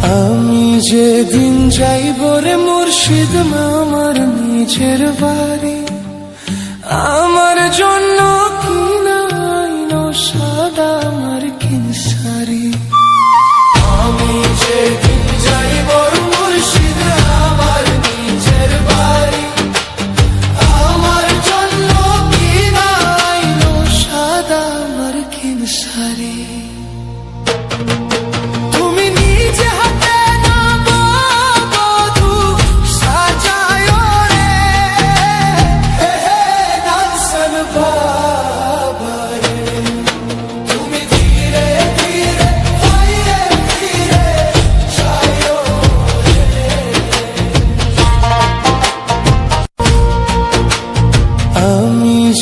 আমি যেদিন যাইব রে মুর্শিদ আমার নিজের বাড়ি, আমার জন্য কিনাইনো সাদা আমার কিনসারি। আমি যেদিন যাইব মুর্শিদ আমার নিজের বাড়ি, আমার জন্য কিনাইনো সাদা আমার কিনসারি।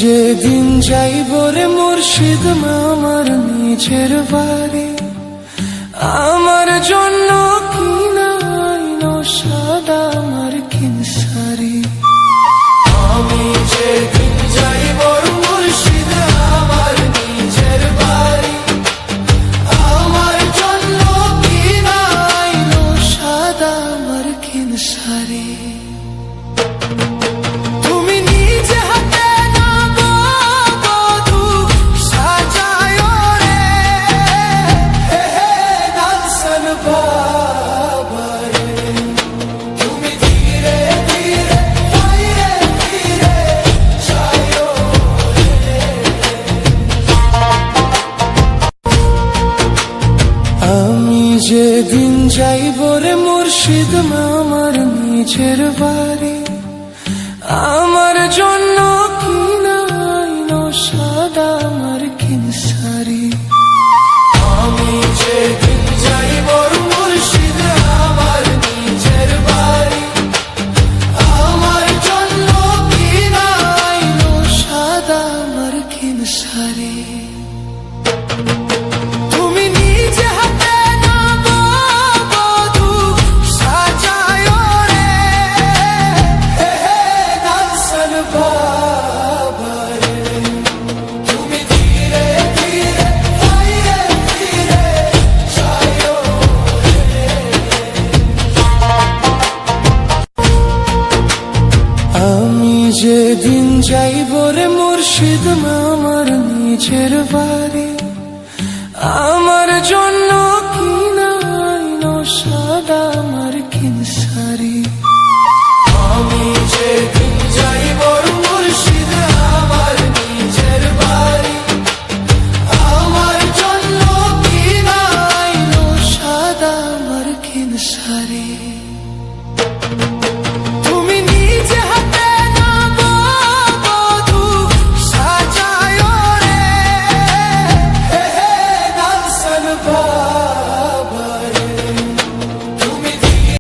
যেদিন যাইব রে মুর্শিদ আমার নিজের বাড়ি, আমার জন্য কিনাইনো সাদা আমার কিনসারি। আমি যেদিন যাইব মুর্শিদ আমার নিজের বাড়ি, আমার জন্য কিনাইনো সাদা আমার কিনসারি। যেদিন যাইব রে মুর্শিদ আমার নিজের বাড়ি, আমার জন্য কিনাইনো সাদা আমার কিনসারি। আমি যেদিন যাইব মুর্শিদ আমার নিজের বাড়ি, আমার জন্য কিনাইনো সাদা আমার কিনসারি। যেদিন যাইব রে মুর্শিদ আমার নিজের বাড়ি,